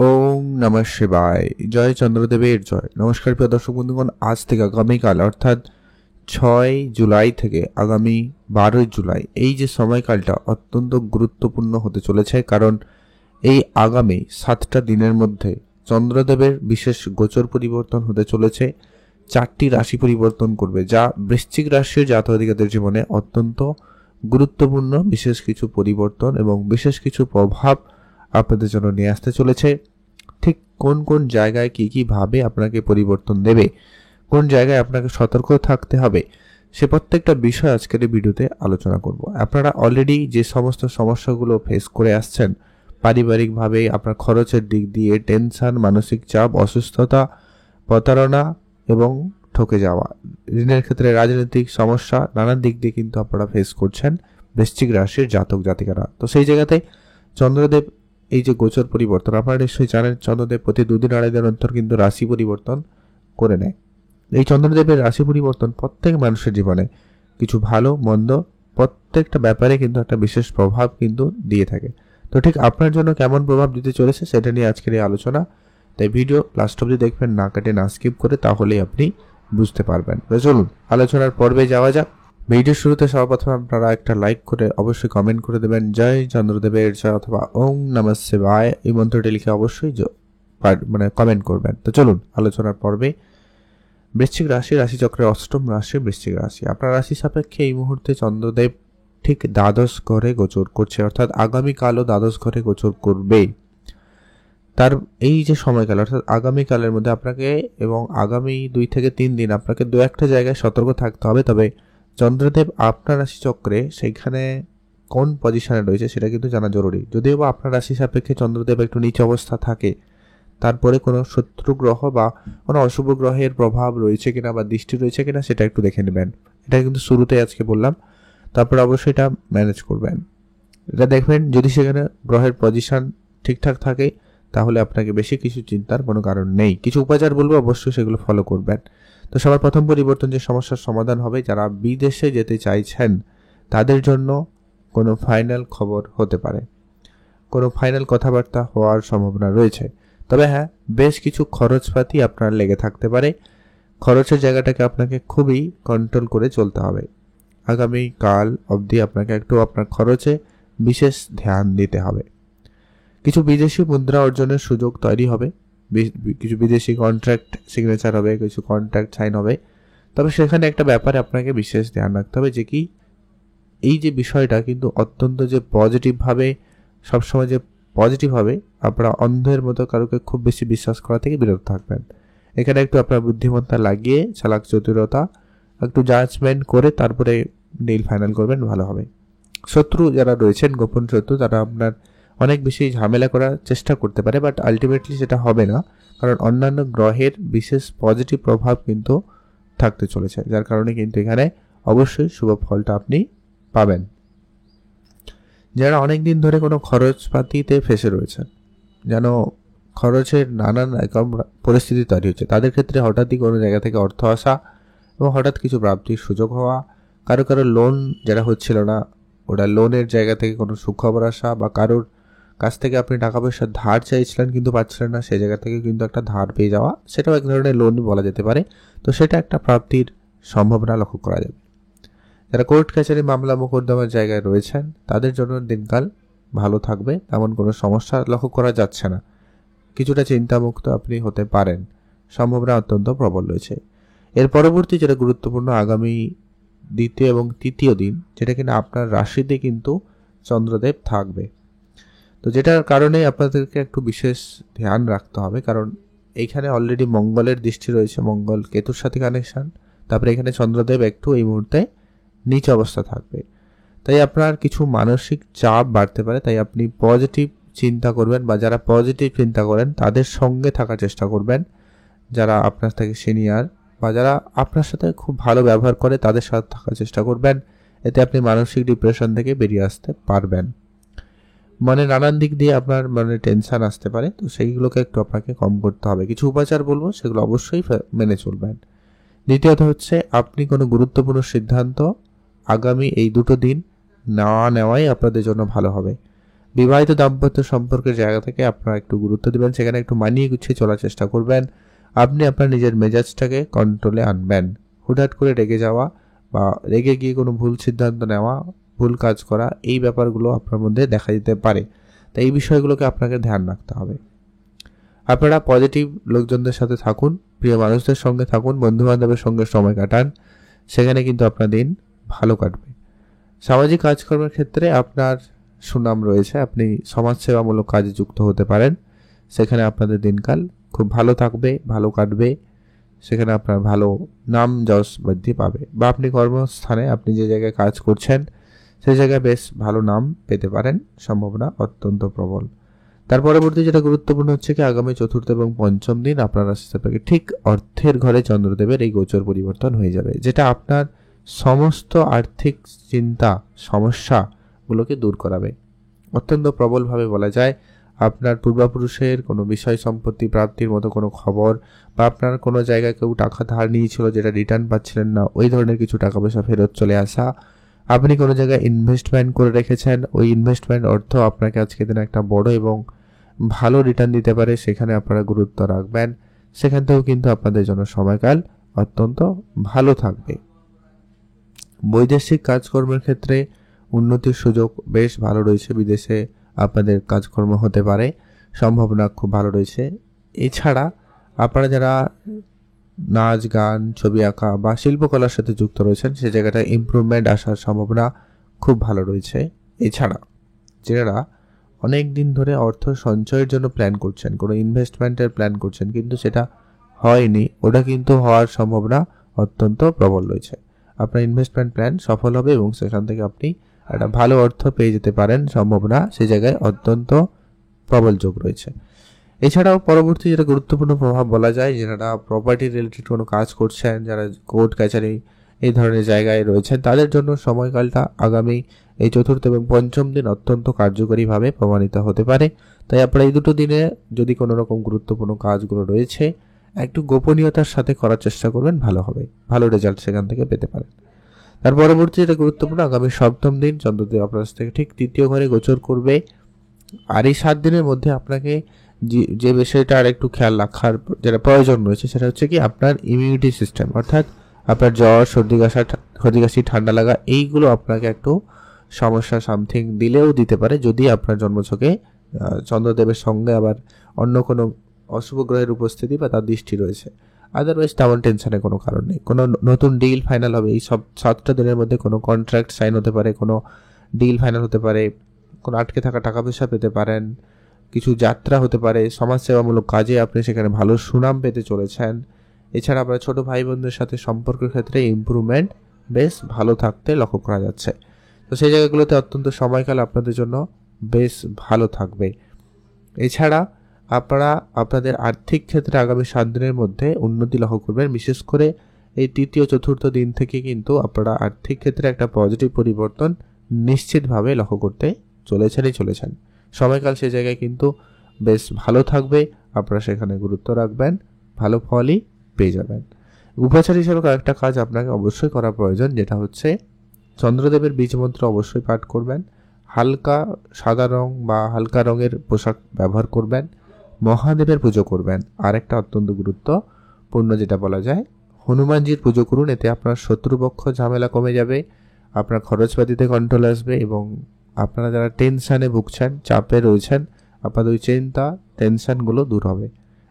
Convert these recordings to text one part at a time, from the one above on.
ওম নমঃ শিবায়। জয় চন্দ্রদেবের জয়। নমস্কার প্রিয় দর্শক বন্ধুগণ, আজ থেকে আগামীকাল অর্থাৎ 6 জুলাই থেকে আগামী 12 জুলাই এই যে সময়কালটা অত্যন্ত গুরুত্বপূর্ণ হতে চলেছে, কারণ এই আগামী 7টা দিনের মধ্যে চন্দ্রদেবের বিশেষ গোচর পরিবর্তন হতে চলেছে। 4টি রাশি পরিবর্তন করবে, যা বৃশ্চিক রাশির জাতক-জাতিকাদের জীবনে অত্যন্ত গুরুত্বপূর্ণ বিশেষ কিছু পরিবর্তন এবং বিশেষ কিছু প্রভাব আপনাদের জন্য নিয়ে আসতে চলেছে। ঠিক কোন কোন জায়গায় কি ভাবে আপনাকে পরিবর্তন দেবে, কোন জায়গায় আপনাকে সতর্ক থাকতে হবে, সে প্রত্যেকটা বিষয় আজকের এই ভিডিওতে আলোচনা করব। আপনারা অলরেডি যে সমস্ত সমস্যাগুলো ফেস করে আসছেন, পারিবারিকভাবে আপনার খরচের দিক দিয়ে টেনশন, মানসিক চাপ, অসুস্থতা, প্রতারণা এবং ঠকে যাওয়া, ঋণের ক্ষেত্রে রাজনৈতিক সমস্যা, নানান দিক দিয়ে কিন্তু আপনারা ফেস করছেন বৃশ্চিক রাশির জাতক জাতিকারা। তো সেই জায়গাতে চন্দ্রদেব এই যে গোচর পরিবর্তন, আপনারা নিশ্চয়ই জানেন চন্দ্রদেব প্রতি 2 দিন 2.5 দিন অন্তর কিন্তু রাশি পরিবর্তন করে নেয়। এই চন্দ্রদেবের রাশি পরিবর্তন প্রত্যেক মানুষের জীবনে কিছু ভালো মন্দ প্রত্যেকটা ব্যাপারে কিন্তু একটা বিশেষ প্রভাব কিন্তু দিয়ে থাকে। তো ঠিক আপনার জন্য কেমন প্রভাব দিতে চলেছে সেটা নিয়ে আজকের এই আলোচনা। তাই ভিডিও লাস্ট অবধি দেখবেন, না কেটে না স্কিপ করে, তাহলেই আপনি বুঝতে পারবেন। তো চলুন আলোচনার পর্বে যাওয়া যাক। ভিডিও শুরুতে সর্বপ্রথম আপনারা একটা লাইক করে অবশ্যই কমেন্ট করে দেবেন জয় চন্দ্রদেবের জয় অথবা ওম নমঃ শিবায় এই মন্ত্রটি লিখে অবশ্যই কমেন্ট করবেন। তো চলুন আলোচনার পর্বে। বৃশ্চিক রাশিচক্রের 8ম রাশি বৃশ্চিক রাশি। আপনার রাশি সাপেক্ষে এই মুহূর্তে চন্দ্রদেব ঠিক দ্বাদশ ঘরে গোচর করছে, অর্থাৎ আগামীকালও দ্বাদশ ঘরে গোচর করবে। তার এই যে সময়কাল অর্থাৎ আগামীকালের মধ্যে আপনাকে এবং আগামী 2 থেকে 3 দিন আপনাকে 2-1টা জায়গায় সতর্ক থাকতে হবে। তবে চন্দ্রদেব আপনার রাশি চক্রে সেইখানে কোন পজিশনে রয়েছে সেটা কিন্তু জানা জরুরি। যদিও বা আপনার রাশি সাপেক্ষে চন্দ্রদেব একটু নিচ অবস্থা থাকে, তারপরে কোনো শত্রু গ্রহ বা কোনো অশুভ গ্রহের প্রভাব রয়েছে কিনা বা দৃষ্টি রয়েছে কিনা সেটা একটু দেখে নেবেন। এটা কিন্তু শুরুতেই আজকে বললাম, তারপর অবশ্যই এটা ম্যানেজ করবেন। এটা দেখবেন যদি সেখানে গ্রহের পজিশন ঠিকঠাক থাকে তাহলে আপনাকে বেশি কিছু চিন্তার কোনো কারণ নেই। কিছু উপাচার বলবো, অবশ্যই সেগুলো ফলো করবেন। তো সবার প্রথম পরিবর্তন যে সমস্যার সমাধান হবে, যারা বিদেশে যেতে চাইছেন তাদের জন্য কোনো ফাইনাল খবর হতে পারে, কোনো ফাইনাল কথাবার্তা হওয়ার সম্ভাবনা রয়েছে। তবে হ্যাঁ, বেশ কিছু খরচপাতি আপনার লেগে থাকতে পারে। খরচের জায়গাটাকে আপনাকে খুবই কন্ট্রোল করে চলতে হবে। আগামী কাল অবধি আপনাকে একটু আপনার খরচে বিশেষ ধ্যান দিতে হবে। কিছু বিদেশি মুদ্রা অর্জনের সুযোগ তৈরি হবে, কিছু বিদেশি কন্ট্রাক্ট সিগনেচার হবে, কিছু কন্ট্রাক্ট সাইন হবে। তবে সেখানে একটা ব্যাপারে আপনাকে বিশেষ ধ্যান রাখতে হবে, যে কি এই যে বিষয়টা কিন্তু অত্যন্ত যে পজিটিভভাবে সবসময় যে পজিটিভ হবে, আপনারা অন্ধের মতো কারোকে খুব বেশি বিশ্বাস করা থেকে বিরত থাকবেন। এখানে একটু আপনার বুদ্ধিমত্তা লাগিয়ে, চালাক চতুরতা, একটু জাজমেন্ট করে তারপরে ডিল ফাইনাল করবেন, ভালো হবে। শত্রু যারা রয়েছেন, গোপন শত্রু, তারা আপনার অনেক বেশি ঝামেলা করার চেষ্টা করতে পারে, বাট আলটিমেটলি সেটা হবে না, কারণ অন্যান্য গ্রহের বিশেষ পজিটিভ প্রভাব কিন্তু থাকতে চলেছে, যার কারণে কিন্তু এখানে অবশ্যই শুভ ফলটা আপনি পাবেন। যারা অনেক দিন ধরে কোনো খরচপাতিতে ফেসে রয়েছেন, যেন খরচের নানান রকম পরিস্থিতি তৈরি হচ্ছে, তাদের ক্ষেত্রে হঠাৎই কোনো জায়গা থেকে অর্থ আসা এবং হঠাৎ কিছু প্রাপ্তির সুযোগ হওয়া, কারো লোন যারা হচ্ছিল না ওটা লোনের জায়গা থেকে কোনো সুখবর আসা, বা কারোর কাছ থেকে আপনি টাকা পয়সা ধার চাইছিলেন কিন্তু পাচ্ছিলেন না, সেই জায়গা থেকে কিন্তু একটা ধার পেয়ে যাওয়া, সেটাও এক ধরনের লোন বলা যেতে পারে। তো সেটা একটা প্রাপ্তির সম্ভাবনা লক্ষ্য করা যাবে। যারা কোর্ট কাছারি মামলা মোকদ্দমার জায়গায় রয়েছেন তাদের জন্য দিনকাল ভালো থাকবে, তেমন কোনো সমস্যা লক্ষ্য করা যাচ্ছে না। কিছুটা চিন্তামুক্ত আপনি হতে পারেন, সম্ভাবনা অত্যন্ত প্রবল রয়েছে। এর পরবর্তী যেটা গুরুত্বপূর্ণ, আগামী 2য় এবং 3য় দিন, যেটা কিনা আপনার রাশিতে কিন্তু চন্দ্রদেব থাকবে। তো যেটার কারণে আপনাদেরকে একটু বিশেষ ধ্যান রাখতে হবে, কারণ এইখানে অলরেডি মঙ্গলের দৃষ্টি রয়েছে, মঙ্গল কেতুর সাথে কানেকশন, তারপরে এখানে চন্দ্রদেব একটু এই মুহূর্তে নিচ অবস্থা থাকবে। তাই আপনার কিছু মানসিক চাপ বাড়তে পারে, তাই আপনি পজিটিভ চিন্তা করবেন, বা যারা পজিটিভ চিন্তা করেন তাদের সঙ্গে থাকার চেষ্টা করবেন। যারা আপনার থেকে সিনিয়র বা যারা আপনার সাথে খুব ভালো ব্যবহার করে তাদের সাথে থাকার চেষ্টা করবেন, এতে আপনি মানসিক ডিপ্রেশন থেকে বেরিয়ে আসতে পারবেন। নানান দিক দিয়ে আপনার টেনশন আসতে পারে, তো সেইগুলোকে একটু আপনাকে কম করতে হবে। কিছু উপাচার বলবো, সেগুলো অবশ্যই মেনে চলবেন। দ্বিতীয়ত হচ্ছে, আপনি কোনো গুরুত্বপূর্ণ সিদ্ধান্ত আগামী এই 2টো দিন না নেওয়াই আপনাদের জন্য ভালো হবে। বিবাহিত দাম্পত্য সম্পর্কের জায়গা থেকে আপনারা একটু গুরুত্ব দেবেন, সেখানে একটু মানিয়ে গুছিয়ে চলার চেষ্টা করবেন। আপনি আপনার নিজের মেজাজটাকে কন্ট্রোলে আনবেন। হুটহাট করে রেগে যাওয়া বা রেগে গিয়ে কোনো ভুল সিদ্ধান্ত নেওয়া, ভুল কাজ করা, এই ব্যাপারগুলো আপনার মধ্যে দেখা দিতে পারে। তাই এই বিষয়গুলোকে আপনাকে ধ্যান রাখতে হবে। আপনারা পজিটিভ লোকজনদের সাথে থাকুন, প্রিয় মানুষদের সঙ্গে থাকুন, বন্ধুবান্ধবের সঙ্গে সময় কাটান, সেখানে কিন্তু আপনার দিন ভালো কাটবে। সামাজিক কাজকর্মের ক্ষেত্রে আপনার সুনাম রয়েছে, আপনি সমাজসেবামূলক কাজে যুক্ত হতে পারেন, সেখানে আপনাদের দিনকাল খুব ভালো থাকবে, ভালো কাটবে, সেখানে আপনার ভালো নাম যশ বৃদ্ধি পাবে। বা আপনি কর্মস্থানে আপনি যে জায়গায় কাজ করছেন সেই জায়গায় বেশ ভালো নাম পেতে পারেন, সম্ভাবনা অত্যন্ত প্রবল। তার পরবর্তী যেটা গুরুত্বপূর্ণ হচ্ছে কি আগামী চতুর্থ এবং পঞ্চম দিন আপনার রাশি সাপেক্ষে ঠিক অর্থের ঘরে চন্দ্রদেবের এই গোচর পরিবর্তন হয়ে যাবে, যেটা আপনার সমস্ত আর্থিক চিন্তা সমস্যাগুলোকে দূর করাবে। অত্যন্ত প্রবলভাবে বলা যায় আপনার পূর্বপুরুষের কোনো বিষয় সম্পত্তি প্রাপ্তির মতো কোনো খবর, বা আপনার কোনো জায়গায় কেউ টাকা ধার নিয়েছিল যেটা রিটার্ন পাচ্ছিলেন না, ওই ধরনের কিছু টাকা পয়সা ফেরত চলে আসা, আপনি কোনো জায়গায় ইনভেস্টমেন্ট করে রেখেছেন, ওই ইনভেস্টমেন্ট অর্থ আপনাকে আজকে দিনে একটা বড় এবং ভালো রিটার্ন দিতে পারে, সেখানে আপনারা গুরুত্ব রাখবেন। সেখান থেকেও কিন্তু আপনাদের জন্য সময়কাল অত্যন্ত ভালো থাকবে। বৈদেশিক কাজকর্মের ক্ষেত্রে উন্নতির সুযোগ বেশ ভালো রয়েছে, বিদেশে আপনাদের কাজকর্ম হতে পারে, সম্ভাবনা খুব ভালো রয়েছে। এছাড়া আপনারা যারা নাচ গান ছবি আঁকা বা শিল্পকলার সাথে যুক্ত রয়েছেন সে জায়গাটায় ইমপ্রুভমেন্ট আসার সম্ভাবনা খুব ভালো রয়েছে। এছাড়া যারা অনেক দিন ধরে অর্থ সঞ্চয়ের জন্য প্ল্যান করছেন, কোনো ইনভেস্টমেন্টের প্ল্যান করছেন কিন্তু সেটা হয়নি, ওটা কিন্তু হওয়ার সম্ভাবনা অত্যন্ত প্রবল রয়েছে। আপনার ইনভেস্টমেন্ট প্ল্যান সফল হবে এবং সেখান থেকে আপনি একটা ভালো অর্থ পেয়ে যেতে পারেন, সম্ভাবনা সে জায়গায় অত্যন্ত প্রবল যোগ রয়েছে। এছাড়াও পরবর্তী যেটা গুরুত্বপূর্ণ প্রভাব বলা যায়, যারা প্রপার্টি রিলেটেড কোনো কাজ করছেন, যারা কোর্ট কাছারি এই ধরনের জায়গায় রয়েছেন, তাদের জন্য সময়কালটা আগামী এই চতুর্থ এবং পঞ্চম দিন অত্যন্ত কার্যকরীভাবে প্রমাণিত হতে পারে। তাই আপনারা এই দুটো দিনে যদি কোনো রকম গুরুত্বপূর্ণ কাজগুলো রয়েছে একটু গোপনীয়তার সাথে করার চেষ্টা করবেন, ভালো হবে, ভালো রেজাল্ট সেখান থেকে পেতে পারেন। তার পরবর্তী যেটা গুরুত্বপূর্ণ আগামী সপ্তম দিন চন্দ্রদেব আপনার থেকে ঠিক তৃতীয় ঘরে গোচর করবে। আর এই 7 দিনের মধ্যে আপনাকে যে বিষয়টা আর একটু খেয়াল রাখার যেটা প্রয়োজন রয়েছে সেটা হচ্ছে কি আপনার ইমিউনিটি সিস্টেম, অর্থাৎ আপনার জ্বর সর্দি কাশি ঠান্ডা লাগা, এইগুলো আপনাকে একটু সমস্যা সামথিং দিলেও দিতে পারে যদি আপনার জন্মছকে চন্দ্রদেবের সঙ্গে আবার অন্য কোনো অশুভ গ্রহের উপস্থিতি বা তার দৃষ্টি রয়েছে। আদারওয়াইজ তেমন টেনশনের কোনো কারণ নেই। কোনো নতুন ডিল ফাইনাল হবে এই সব 7টা দিনের মধ্যে, কোনো কন্ট্রাক্ট সাইন হতে পারে, কোনো ডিল ফাইনাল হতে পারে, কোনো আটকে থাকা টাকা পয়সা পেতে পারেন, কিছু যাত্রা হতে পারে, সমাজসেবামূলক কাজে আপনি সেখানে ভালো সুনাম পেতে চলেছেন। এছাড়া আপনার ছোটো ভাই বোনদের সাথে সম্পর্কের ক্ষেত্রে ইমপ্রুভমেন্ট বেশ ভালো থাকতে লক্ষ্য করা যাচ্ছে। তো সেই জায়গাগুলোতে অত্যন্ত সময়কাল আপনাদের জন্য বেশ ভালো থাকবে। এছাড়া আপনারা আপনাদের আর্থিক ক্ষেত্রে আগামী 7 দিনের মধ্যে উন্নতি লক্ষ্য করবেন। বিশেষ করে এই তৃতীয় চতুর্থ দিন থেকে কিন্তু আপনারা আর্থিক ক্ষেত্রে একটা পজিটিভ পরিবর্তন নিশ্চিতভাবে লক্ষ্য করতে চলেছেন। সময়কাল সে জায়গায় কিন্তু বেশ ভালো থাকবে, আপনারা সেখানে গুরুত্ব রাখবেন, ভালো ফলই পেয়ে যাবেন। উপাচার হিসেবে কয়েকটা কাজ আপনাকে অবশ্যই করা প্রয়োজন, যেটা হচ্ছে চন্দ্রদেবের বীজমন্ত্র অবশ্যই পাঠ করবেন, হালকা সাদা রং বা হালকা রঙের পোশাক ব্যবহার করবেন, মহাদেবের পুজো করবেন। আর একটা অত্যন্ত গুরুত্বপূর্ণ যেটা বলা যায়, হনুমানজির পুজো করুন, এতে আপনার শত্রুপক্ষ ঝামেলা কমে যাবে, আপনার খরচপাতিতে কন্ট্রোল আসবে এবং আপনারা যারা টেনশানে ভুগছেন, চাপে রয়েছেন, আপনাদের ওই চিন্তা টেনশানগুলো দূর হবে।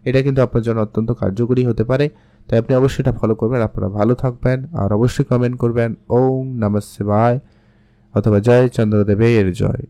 এটা কিন্তু আপনার জন্য অত্যন্ত কার্যকরী হতে পারে, তাই আপনি অবশ্যই এটা ফলো করবেন। আপনারা ভালো থাকবেন আর অবশ্যই কমেন্ট করবেন ওম নমঃ শিবায় অথবা জয় চন্দ্রদেবের জয়।